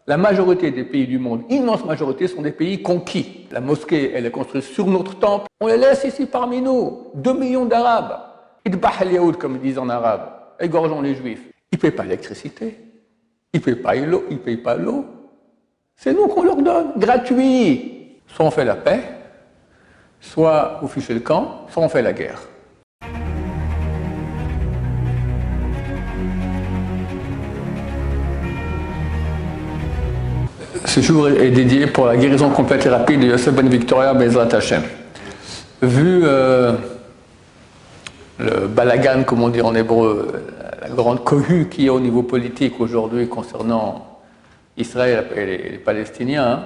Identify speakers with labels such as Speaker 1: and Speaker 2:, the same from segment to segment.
Speaker 1: La majorité des pays du monde, immense majorité, sont des pays conquis. La mosquée, elle est construite sur notre temple. On les laisse ici parmi nous. 2 millions d'Arabes. Idbah al-Yaoud, comme ils disent en arabe. Égorgeons les Juifs. Ils ne payent pas l'électricité. Ils ne payent pas l'eau. Ils ne payent pas l'eau. C'est nous qu'on leur donne, gratuit. Soit on fait la paix, soit vous fichez le camp, soit on fait la guerre. Ce jour est dédié pour la guérison complète et rapide de Yosef Ben Victoria Bezrat Hashem. Vu le balagan, comme on dit en hébreu, la grande cohue qu'il y a au niveau politique aujourd'hui concernant Israël et les Palestiniens,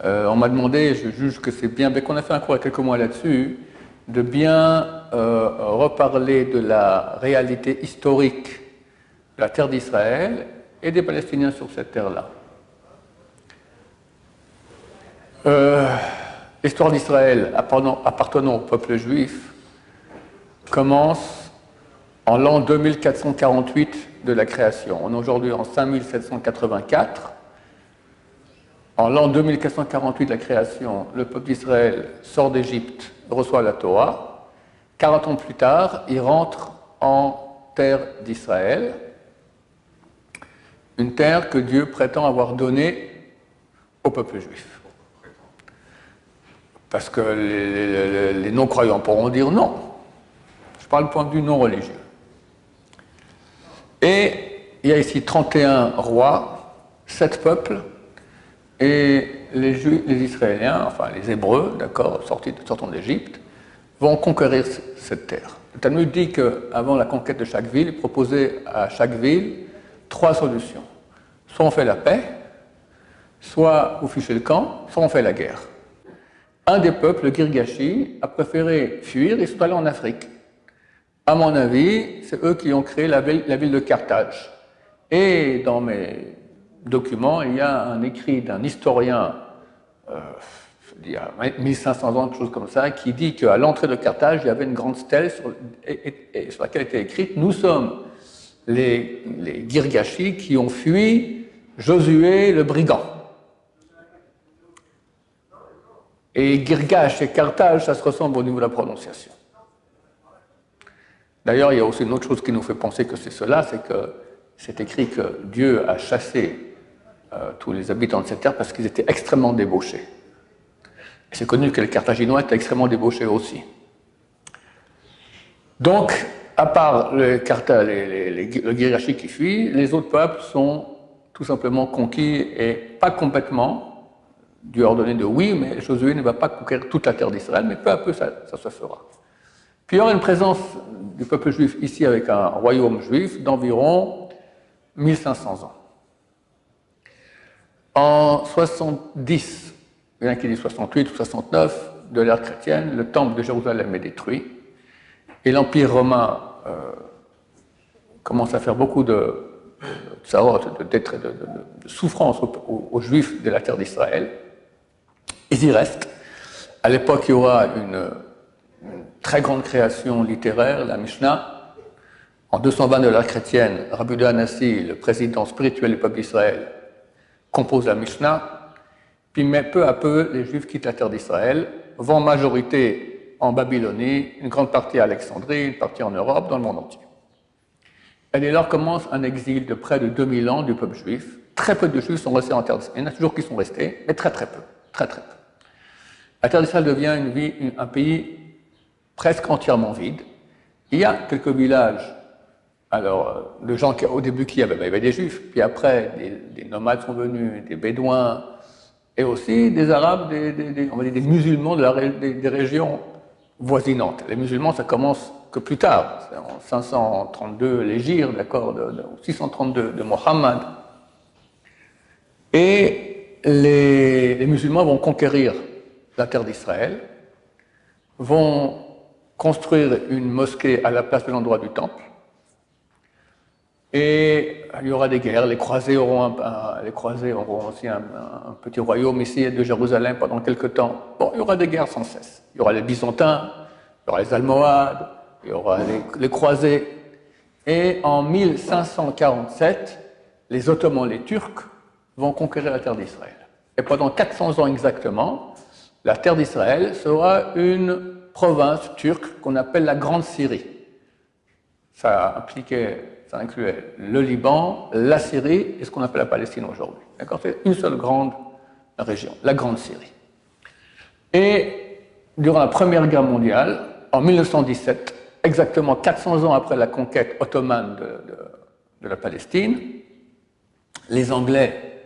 Speaker 1: on m'a demandé, je juge que c'est bien qu'on a fait un cours il y a quelques mois là-dessus, de bien reparler de la réalité historique de la terre d'Israël et des Palestiniens sur cette terre-là. L'histoire d'Israël appartenant au peuple juif commence en l'an 2448 de la création. On est aujourd'hui en 5784. En l'an 2448 de la création, le peuple d'Israël sort d'Égypte, reçoit la Torah. 40 ans plus tard, il rentre en terre d'Israël, une terre que Dieu prétend avoir donnée au peuple juif. Parce que les non-croyants pourront dire non. Je parle du point de vue non religieux. Et il y a ici 31 rois, 7 peuples, et les Israéliens, enfin les Hébreux, d'accord, sortant d'Égypte, vont conquérir cette terre. Le Talmud dit qu'avant la conquête de chaque ville, il proposait à chaque ville 3 solutions. Soit on fait la paix, soit vous fichez le camp, soit on fait la guerre. Un des peuples, le Girgashi, a préféré fuir et sont allés en Afrique. À mon avis, c'est eux qui ont créé la ville de Carthage. Et dans mes documents, il y a un écrit d'un historien, il y a 1500 ans, quelque chose comme ça, qui dit qu'à l'entrée de Carthage, il y avait une grande stèle sur laquelle était écrite « Nous sommes les Girgashi qui ont fui Josué le brigand ». Et Girgash et Carthage, ça se ressemble au niveau de la prononciation. D'ailleurs, il y a aussi une autre chose qui nous fait penser que c'est cela, c'est que c'est écrit que Dieu a chassé tous les habitants de cette terre parce qu'ils étaient extrêmement débauchés. Et c'est connu que les Carthaginois étaient extrêmement débauchés aussi. Donc, à part le Girgashi qui fuit, les autres peuples sont tout simplement conquis et pas complètement. Dieu a ordonné de oui, mais Josué ne va pas conquérir toute la terre d'Israël, mais peu à peu ça se fera. Puis il y aura une présence du peuple juif ici avec un royaume juif d'environ 1500 ans. En 70, il y en a qui disent 68 ou 69 de l'ère chrétienne, le temple de Jérusalem est détruit et l'Empire romain commence à faire beaucoup de souffrance aux Juifs de la terre d'Israël. Ils y restent. À l'époque, il y aura une très grande création littéraire, la Mishnah. En 220 de l'ère chrétienne, Rabbi Yehuda Hanassi, le président spirituel du peuple d'Israël, compose la Mishnah. Puis, mais peu à peu, les Juifs quittent la terre d'Israël, vont en majorité en Babylonie, une grande partie à Alexandrie, une partie en Europe, dans le monde entier. Et dès lors commence un exil de près de 2000 ans du peuple juif. Très peu de Juifs sont restés en terre d'Israël. Il y en a toujours qui sont restés, mais très peu. Très peu. La terre d'Israël devient un pays presque entièrement vide. Il y a quelques villages, alors de gens qui, au début il y avait des Juifs, puis après des nomades sont venus, des Bédouins, et aussi des Arabes, on va dire des musulmans des régions voisinantes. Les musulmans, ça commence que plus tard, c'est en 532 l'Hégire, d'accord, 632 de Mohammed. Et les musulmans vont conquérir la terre d'Israël, vont construire une mosquée à la place de l'endroit du temple, et il y aura des guerres. Les croisés auront aussi un petit royaume ici de Jérusalem pendant quelques temps. Bon, il y aura des guerres sans cesse. Il y aura les Byzantins, il y aura les Almohades, il y aura les croisés. Et en 1547, les Ottomans, les Turcs, vont conquérir la terre d'Israël. Et pendant 400 ans exactement, la terre d'Israël sera une province turque qu'on appelle la Grande Syrie. Ça incluait le Liban, la Syrie et ce qu'on appelle la Palestine aujourd'hui. D'accord ? C'est une seule grande région, la Grande Syrie. Et durant la Première Guerre mondiale, en 1917, exactement 400 ans après la conquête ottomane de la Palestine, les Anglais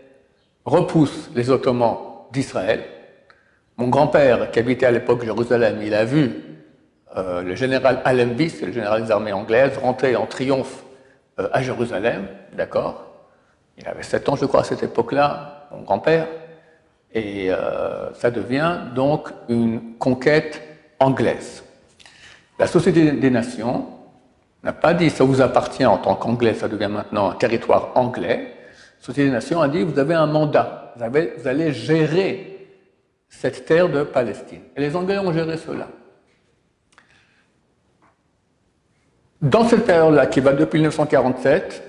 Speaker 1: repoussent les Ottomans d'Israël. Mon grand-père, qui habitait à l'époque Jérusalem, il a vu le général Allenby, c'est le général des armées anglaises, rentrer en triomphe à Jérusalem, d'accord ? Il avait 7 ans, je crois, à cette époque-là, mon grand-père, et ça devient donc une conquête anglaise. La Société des Nations n'a pas dit ça vous appartient en tant qu'anglais, ça devient maintenant un territoire anglais. La Société des Nations a dit vous avez un mandat, vous allez gérer cette terre de Palestine. Et les Anglais ont géré cela. Dans cette période-là, qui va depuis 1947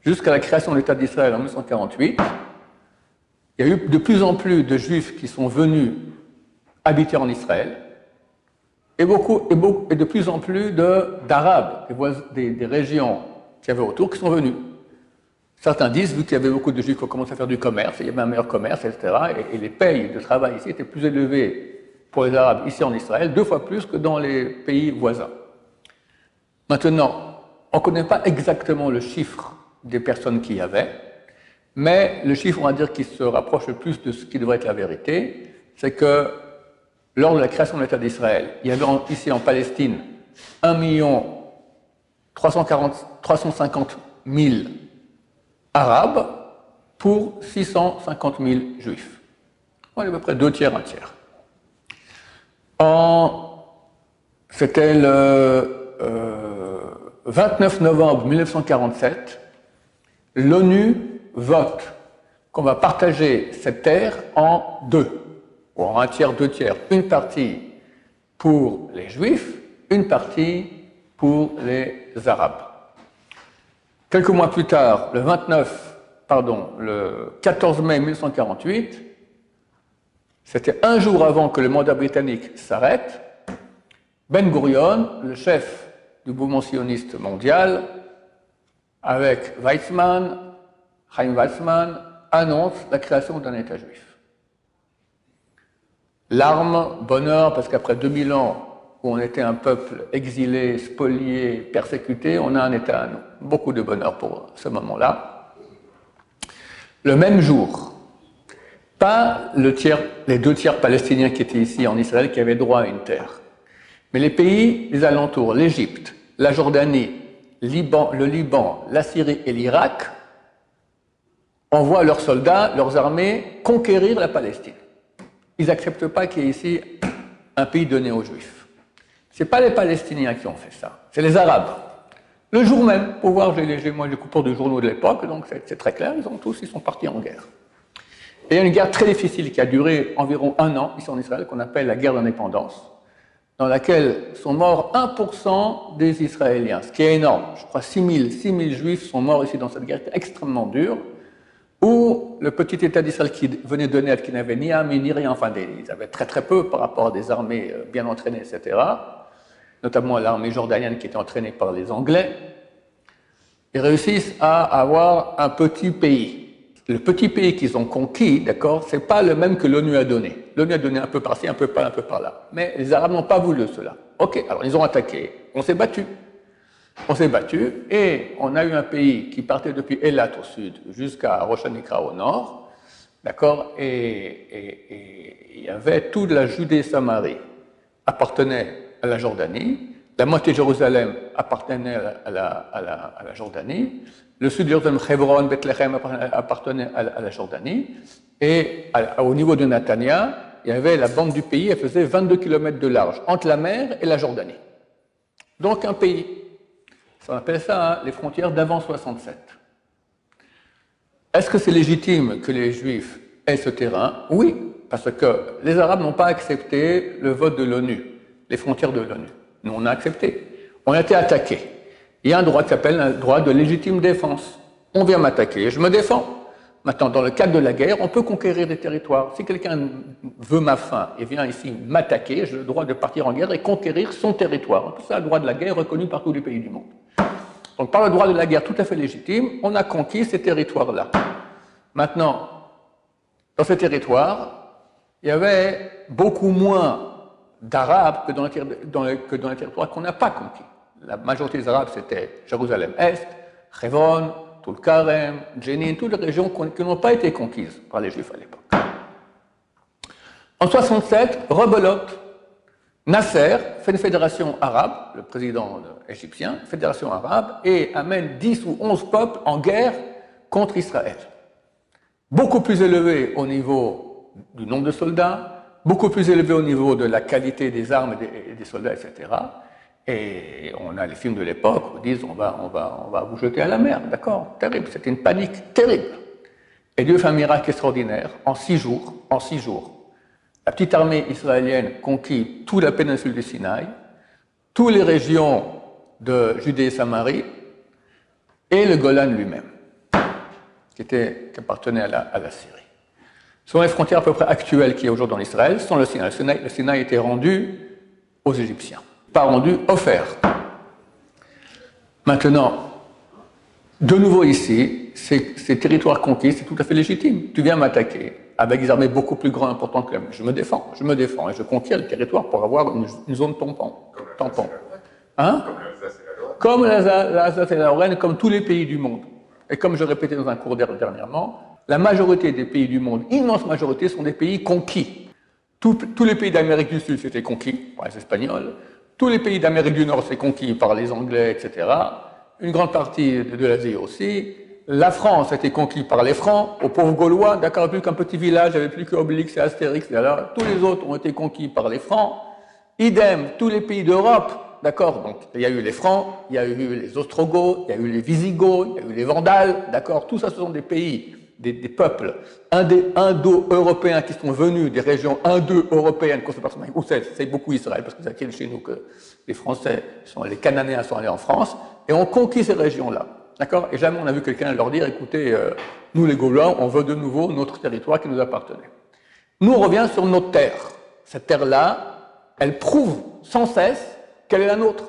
Speaker 1: jusqu'à la création de l'État d'Israël en 1948, il y a eu de plus en plus de Juifs qui sont venus habiter en Israël et de plus en plus d'Arabes, des régions qui avaient autour, qui sont venus. Certains disent, vu qu'il y avait beaucoup de Juifs qui ont commencé à faire du commerce, il y avait un meilleur commerce, etc., et les payes de travail ici étaient plus élevées pour les Arabes ici en Israël, 2 fois plus que dans les pays voisins. Maintenant, on ne connaît pas exactement le chiffre des personnes qu'il y avait, mais le chiffre, on va dire, qui se rapproche le plus de ce qui devrait être la vérité, c'est que lors de la création de l'État d'Israël, il y avait ici en Palestine 1 350 000 Arabes pour 650 000 Juifs. On est à peu près 2 tiers, 1 tiers. C'était le 29 novembre 1947, l'ONU vote qu'on va partager cette terre en 2, ou en 1 tiers, 2 tiers. Une partie pour les Juifs, une partie pour les Arabes. Quelques mois plus tard, le 14 mai 1948, c'était 1 jour avant que le mandat britannique s'arrête, Ben Gurion, le chef du mouvement sioniste mondial, avec Chaim Weizmann, annonce la création d'un État juif. Larmes, bonheur, parce qu'après 2000 ans où on était un peuple exilé, spolié, persécuté, on a un État à nous. Beaucoup de bonheur pour ce moment-là. Le même jour, pas les 2 tiers palestiniens qui étaient ici en Israël qui avaient droit à une terre, mais les pays des alentours, l'Égypte, la Jordanie, le Liban, la Syrie et l'Irak, envoient leurs soldats, leurs armées, conquérir la Palestine. Ils n'acceptent pas qu'il y ait ici un pays donné aux Juifs. Ce n'est pas les Palestiniens qui ont fait ça, c'est les Arabes. Le jour même, pour voir, j'ai les coupures de journaux de l'époque, donc c'est très clair, ils sont partis en guerre. Et il y a une guerre très difficile qui a duré environ 1 an ici en Israël, qu'on appelle la guerre d'indépendance, dans laquelle sont morts 1% des Israéliens, ce qui est énorme. Je crois 6 000 Juifs sont morts ici dans cette guerre extrêmement dure, où le petit État d'Israël qui venait de naître, qui n'avait ni armée ni rien, enfin ils avaient très très peu par rapport à des armées bien entraînées, etc., notamment l'armée jordanienne qui était entraînée par les Anglais, ils réussissent à avoir un petit pays. Le petit pays qu'ils ont conquis, d'accord, c'est pas le même que l'ONU a donné. L'ONU a donné un peu par-ci, un peu par-là. Mais les Arabes n'ont pas voulu cela. Ok, alors ils ont attaqué. On s'est battu. Et on a eu un pays qui partait depuis Eilat au sud jusqu'à Rosh Hanikra au nord, d'accord, et il y avait toute la Judée-Samarie appartenait à la Jordanie, la moitié de Jérusalem appartenait à la Jordanie, le sud de Jérusalem, Hebron, Bethléem appartenait à la Jordanie, et au niveau de Netanya, il y avait la bande du pays, elle faisait 22 km de large, entre la mer et la Jordanie. Donc un pays. On appelle ça les frontières d'avant 67. Est-ce que c'est légitime que les Juifs aient ce terrain? Oui, parce que les Arabes n'ont pas accepté le vote de l'ONU, les frontières de l'ONU. Nous, on a accepté. On a été attaqués. Il y a un droit qui s'appelle un droit de légitime défense. On vient m'attaquer, je me défends. Maintenant, dans le cadre de la guerre, on peut conquérir des territoires. Si quelqu'un veut ma fin et vient ici m'attaquer, j'ai le droit de partir en guerre et conquérir son territoire. C'est ça, le droit de la guerre reconnu par tous les pays du monde. Donc, par le droit de la guerre tout à fait légitime, on a conquis ces territoires-là. Maintenant, dans ces territoires, il y avait beaucoup moins d'Arabes que dans les territoires qu'on n'a pas conquis. La majorité des Arabes, c'était Jérusalem-Est, Hebron, tout le Karem, Jenin, toutes les régions qui n'ont pas été conquises par les Juifs à l'époque. En 67, rebelote. Nasser fait une fédération arabe, le président égyptien, fédération arabe, et amène 10 ou 11 peuples en guerre contre Israël. Beaucoup plus élevé au niveau du nombre de soldats, beaucoup plus élevé au niveau de la qualité des armes et des soldats, etc. Et on a les films de l'époque où ils disent on va vous jeter à la mer, d'accord? Terrible, c'était une panique terrible. Et Dieu fait un miracle extraordinaire. En 6 jours, la petite armée israélienne conquit toute la péninsule du Sinaï, toutes les régions de Judée et Samarie, et le Golan lui-même, qui appartenait à la Syrie. Ce sont les frontières à peu près actuelles qu'il y a aujourd'hui en Israël, sont le Sinaï. Le Sinaï était rendu aux Égyptiens. Pas rendu, offert. Maintenant, de nouveau ici, ces territoires conquis, c'est tout à fait légitime. Tu viens m'attaquer avec des armées beaucoup plus grandes, importantes que la mienne. Je me défends, et je conquiers le territoire pour avoir une zone tampon. Hein? Comme l'Alsace et la Lorraine, comme tous les pays du monde. Et comme je répétais dans un cours dernièrement, la majorité des pays du monde, immense majorité, sont des pays conquis. Tous les pays d'Amérique du Sud, c'était conquis par les Espagnols. Tous les pays d'Amérique du Nord, c'est conquis par les Anglais, etc. Une grande partie de l'Asie aussi. La France a été conquise par les Francs, aux pauvres Gaulois, d'accord, plus qu'un petit village, il n'y avait plus que Obélix et Astérix, et alors, tous les autres ont été conquis par les Francs. Idem, tous les pays d'Europe, d'accord, donc il y a eu les Francs, il y a eu les Ostrogoths, il y a eu les Visigoths, il y a eu les Vandales, d'accord, tout ça ce sont des pays, des peuples indo-européens qui sont venus des régions indo-européennes, où c'est beaucoup Israël, parce que c'est chez nous que les Français, les Cananéens sont allés en France, et ont conquis ces régions-là. D'accord? Et jamais on a vu quelqu'un leur dire, écoutez, nous les Gaulois, on veut de nouveau notre territoire qui nous appartenait. Nous, on revient sur notre terre. Cette terre-là, elle prouve sans cesse qu'elle est la nôtre.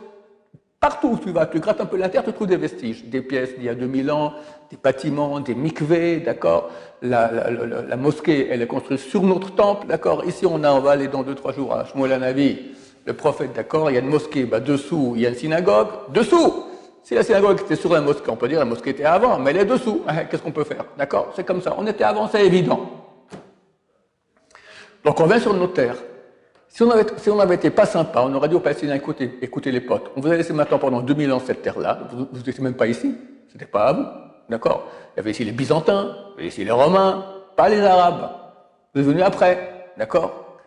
Speaker 1: Partout où tu vas, tu grattes un peu la terre, tu trouves des vestiges, des pièces d'il y a 2000 ans, des bâtiments, des mikvés, d'accord? La mosquée, elle est construite sur notre temple, d'accord? Ici, on va aller dans 2-3 jours à Shmuel Hanavi, le prophète, d'accord? Il y a une mosquée, dessous, il y a une synagogue, dessous! Si la synagogue était sur la mosquée, on peut dire la mosquée était avant, mais elle est dessous. Qu'est-ce qu'on peut faire? D'accord? C'est comme ça. On était avant, c'est évident. Donc on vient sur nos terres. Si on avait été pas sympa, on aurait dit aux Palestiniens, écoutez les potes, on vous a laissé maintenant pendant 2000 ans cette terre-là, vous n'étiez même pas ici, c'était pas à vous. D'accord? Il y avait ici les Byzantins, il y avait ici les Romains, pas les Arabes. Vous êtes venus après. D'accord?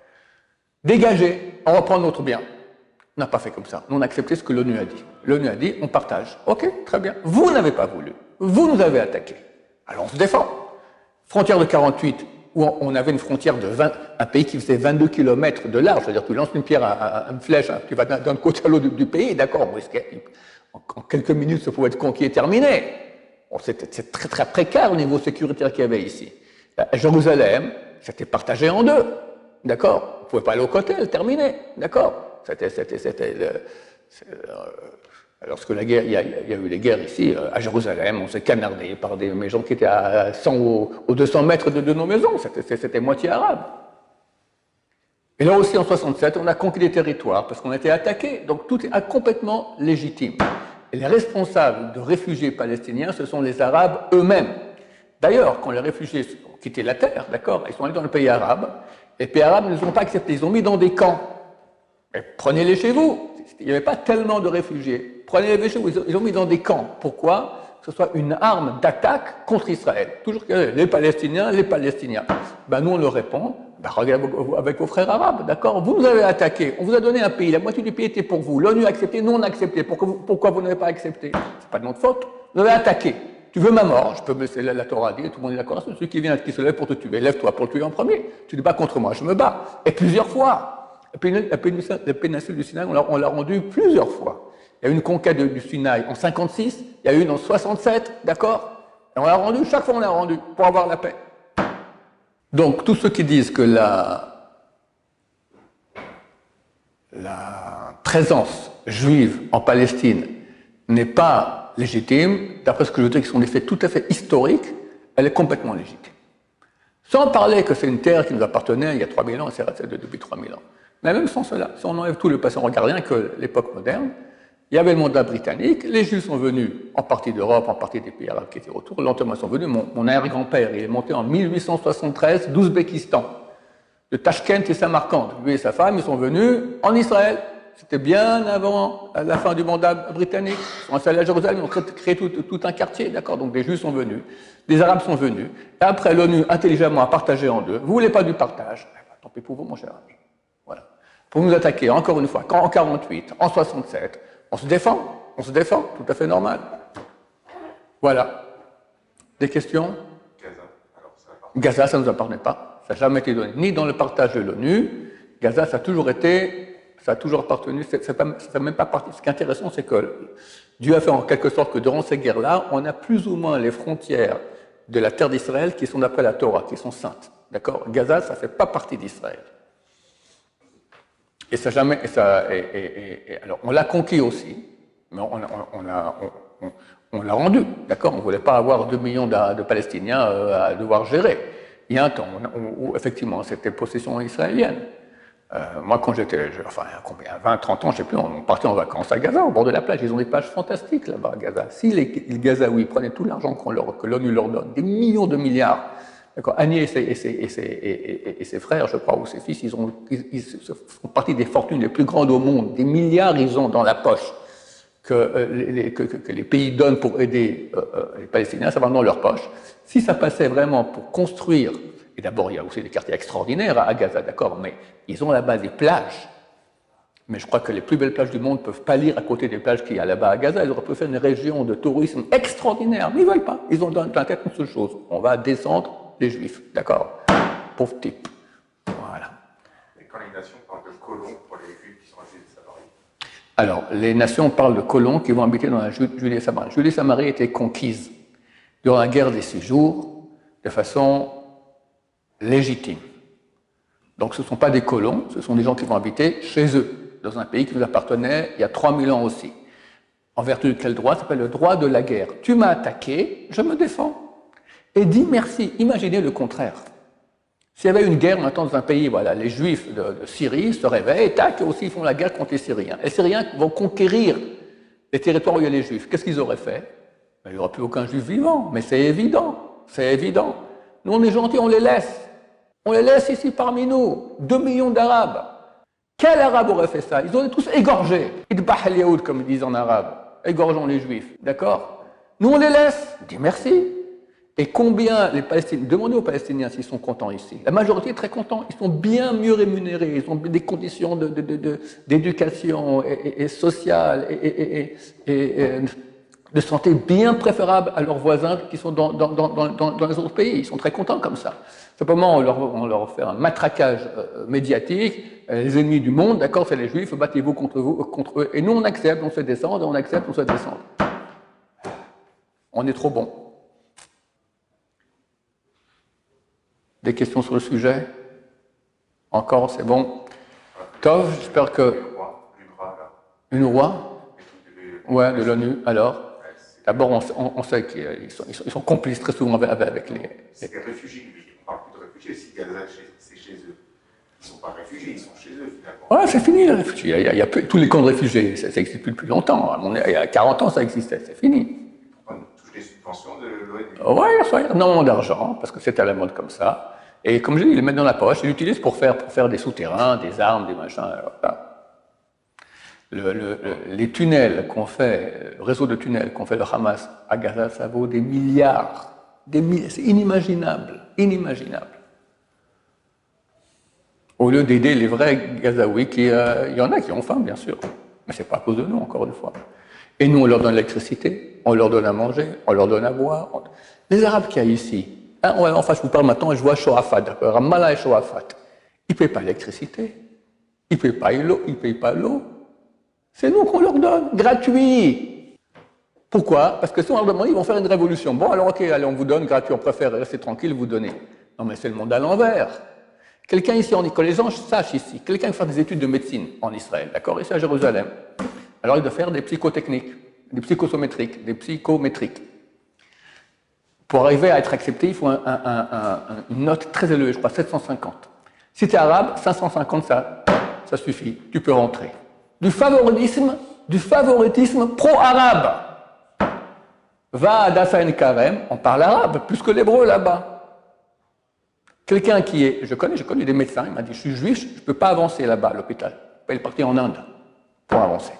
Speaker 1: Dégagez, on reprend notre bien. On n'a pas fait comme ça. Nous, on a accepté ce que l'ONU a dit. L'ONU a dit, on partage. Ok, très bien. Vous n'avez pas voulu. Vous nous avez attaqué. Alors, on se défend. Frontière de 48, où on avait une frontière de un pays qui faisait 22 km de large. C'est-à-dire, tu lances une pierre à une flèche, tu vas d'un côté à l'autre du pays, d'accord. En quelques minutes, ça pouvait être conquis et terminé. Bon, c'est très, très précaire au niveau sécuritaire qu'il y avait ici. À Jérusalem, c'était partagé en deux. D'accord? On ne pouvait pas aller au côté, terminé. D'accord? Lorsque la guerre, il y a eu les guerres ici, à Jérusalem, on s'est canardé par des maisons qui étaient à 100 ou 200 mètres de nos maisons. C'était moitié arabe. Et là aussi, en 67, on a conquis des territoires parce qu'on a été attaqué. Donc tout est complètement légitime. Et les responsables de réfugiés palestiniens, ce sont les Arabes eux-mêmes. D'ailleurs, quand les réfugiés ont quitté la terre, d'accord, ils sont allés dans le pays arabe. Les pays arabes ne les ont pas acceptés. Ils ont mis dans des camps. Prenez-les chez vous. Il n'y avait pas tellement de réfugiés. Prenez-les chez vous. Ils ont mis dans des camps. Pourquoi? Que ce soit une arme d'attaque contre Israël. Toujours que les Palestiniens. Ben, nous, on leur répond, regardez avec vos frères arabes, d'accord? Vous nous avez attaqué. On vous a donné un pays. La moitié du pays était pour vous. L'ONU a accepté. Nous, on a accepté. Pourquoi vous n'avez pas accepté? C'est pas de notre faute. Vous avez attaqué. Tu veux ma mort? Je peux me laisser la Torah dire, tout le monde est d'accord. C'est celui qui vient, qui se lève pour te tuer. Lève-toi pour le tuer en premier. Tu te bats contre moi. Je me bats. Et plusieurs fois. La péninsule du Sinaï, on l'a rendue plusieurs fois. Il y a eu une conquête du Sinaï en 56, il y a eu une en 67, d'accord? Et on l'a rendu, chaque fois on l'a rendu, pour avoir la paix. Donc, tous ceux qui disent que la présence juive en Palestine n'est pas légitime, d'après ce que je dis, qui sont des faits tout à fait historiques, elle est complètement légitime. Sans parler que c'est une terre qui nous appartenait il y a 3000 ans, et c'est resté depuis 3000 ans. Mais même sans cela, si on enlève tout le passé, on regarde rien que l'époque moderne, il y avait le mandat britannique, les Juifs sont venus en partie d'Europe, en partie des pays arabes qui étaient autour, lentement sont venus. Mon arrière-grand-père, il est monté en 1873 d'Ouzbékistan, de Tachkent et Samarcande. Lui et sa femme, ils sont venus en Israël. C'était bien avant la fin du mandat britannique. Ils sont installés à Jérusalem, ils ont créé tout un quartier, d'accord? Donc des Juifs sont venus, des Arabes sont venus. Et après, l'ONU, intelligemment, a partagé en deux. Vous voulez pas du partage? Eh ben, tant pis pour vous, mon cher ami. Voilà. Pour nous attaquer, encore une fois, quand en 48, en 67, on se défend, tout à fait normal. Voilà. Des questions? Gaza, ça ne nous appartenait pas. Ça n'a jamais été donné, ni dans le partage de l'ONU. Gaza, ça a toujours appartenu, ça même pas parti. Ce qui est intéressant, c'est que Dieu a fait en quelque sorte que durant ces guerres-là, on a plus ou moins les frontières de la terre d'Israël qui sont d'après la Torah, qui sont saintes. D'accord? Gaza, ça ne fait pas partie d'Israël. Et ça jamais, alors on l'a conquis aussi, mais on l'a rendu, d'accord? On ne voulait pas avoir 2 millions de Palestiniens à devoir gérer. Il y a un temps où effectivement, c'était possession israélienne. Moi, quand j'étais, enfin, combien, 20, 30 ans, je ne sais plus, on partait en vacances à Gaza, au bord de la plage. Ils ont des plages fantastiques là-bas à Gaza. Si les Gazaouis prenaient tout l'argent que l'ONU leur donne, des millions de milliards, d'accord, Annie et ses frères, je crois, ou ses fils, ils font partie des fortunes les plus grandes au monde. Des milliards, ils ont dans la poche que les pays donnent pour aider les Palestiniens, ça va dans leur poche. Si ça passait vraiment pour construire, et d'abord il y a aussi des quartiers extraordinaires à Gaza, d'accord, mais ils ont là-bas des plages. Mais je crois que les plus belles plages du monde peuvent pâlir à côté des plages qu'il y a là-bas à Gaza. Ils auraient pu faire une région de tourisme extraordinaire, mais ils ne veulent pas. Ils ont dans la tête une seule chose, on va descendre les Juifs, d'accord? Pauvre type. Voilà.
Speaker 2: Et quand les nations parlent de colons pour les Juifs qui sont restés de Samarie?
Speaker 1: Alors, les nations parlent de colons qui vont habiter dans la Judée et Samarie. Judée et Samarie étaient conquises durant la guerre des 6 jours de façon légitime. Donc, ce ne sont pas des colons, ce sont des gens qui vont habiter chez eux, dans un pays qui nous appartenait il y a 3000 ans aussi. En vertu de quel droit? Ça s'appelle le droit de la guerre. Tu m'as attaqué, je me défends. Et dis merci. Imaginez le contraire. S'il y avait une guerre maintenant dans un pays, voilà, les Juifs de Syrie se réveillent, et tac, aussi ils font la guerre contre les Syriens. Les Syriens vont conquérir les territoires où il y a les Juifs. Qu'est-ce qu'ils auraient fait? Il n'y aura plus aucun Juif vivant, mais c'est évident, c'est évident. Nous, on est gentils, on les laisse. On les laisse ici parmi nous, 2 millions d'Arabes. Quel Arabe aurait fait ça? Ils auraient tous égorgé. Idbah al-Yaoud, comme ils disent en arabe. Égorgeons les Juifs, d'accord? Nous, on les laisse. On dit merci. Et combien les Palestiniens, demandez aux Palestiniens s'ils sont contents ici. La majorité est très contente. Ils sont bien mieux rémunérés. Ils ont des conditions d'éducation et sociale et de santé bien préférables à leurs voisins qui sont dans les autres pays. Ils sont très contents comme ça. Simplement, on leur fait un matraquage médiatique. Les ennemis du monde, d'accord, c'est les Juifs, battez-vous contre eux. Et nous, on accepte, on se fait descendre, on accepte, on se fait descendre. On est trop bon. Des questions sur le sujet? Encore, c'est bon. Tov, j'espère que... Une roi? Ouais, de l'ONU, alors? D'abord, on sait qu'ils sont complices très souvent avec les...
Speaker 2: C'est des réfugiés, lui. On parle plus de réfugiés. Si Gaza, c'est chez eux. Ils ne sont pas réfugiés, ils sont chez eux, finalement.
Speaker 1: Ouais, c'est fini, les réfugiés. Il y a tous les camps de réfugiés, ça n'existe plus depuis longtemps. Il y a 40 ans, ça existait, c'est fini.
Speaker 2: On touche des subventions de l'ONU.
Speaker 1: Oui, il y a énormément d'argent, parce que c'est à la mode comme ça. Et comme je dis, ils les mettent dans la poche, ils l'utilisent pour faire des souterrains, des armes, des machins. Voilà. Les tunnels qu'on fait, le réseau de tunnels qu'on fait le Hamas à Gaza, ça vaut des milliards. C'est inimaginable, inimaginable. Au lieu d'aider les vrais Gazaouis, il y en a qui ont faim, bien sûr, mais ce n'est pas à cause de nous, encore une fois. Et nous, on leur donne l'électricité, on leur donne à manger, on leur donne à boire. Les Arabes qu'il y a ici, enfin, je vous parle maintenant et je vois Shoafat, Ramallah et Shoafat. Ils ne payent pas l'électricité, ils ne payent pas l'eau, C'est nous qu'on leur donne, gratuit. Pourquoi? Parce que si on leur demande, ils vont faire une révolution. Bon, alors ok, allez, on vous donne gratuit, on préfère rester tranquille, vous donner. Non, mais c'est le monde à l'envers. Quelqu'un ici, que les gens sachent ici, quelqu'un qui fait des études de médecine en Israël, d'accord, ici à Jérusalem, alors il doit faire des psychotechniques, des psychosométriques, des psychométriques. Pour arriver à être accepté, il faut une note très élevée, je crois 750. Si tu es arabe, 550, ça suffit, tu peux rentrer. Du favoritisme pro-arabe. Va à Dasan Karem, on parle arabe, plus que l'hébreu là-bas. Quelqu'un qui est, je connais des médecins, il m'a dit, je suis juif, je ne peux pas avancer là-bas à l'hôpital. Il est parti en Inde pour avancer.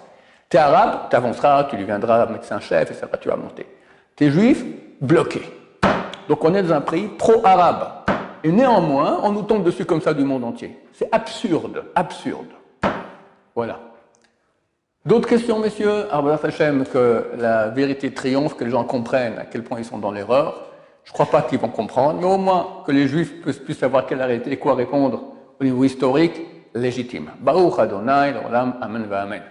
Speaker 1: Tu es arabe, tu avanceras, tu deviendras médecin-chef, etc., tu vas monter. Tu es juif, bloqué. Donc on est dans un pays pro-arabe. Et néanmoins, on nous tombe dessus comme ça du monde entier. C'est absurde, absurde. Voilà. D'autres questions, messieurs? Arbala Hashem, que la vérité triomphe, que les gens comprennent à quel point ils sont dans l'erreur. Je ne crois pas qu'ils vont comprendre, mais au moins que les Juifs puissent savoir quelle est la réalité et quoi répondre au niveau historique légitime. Baruch Adonai, l'Olam, Amen, Amen.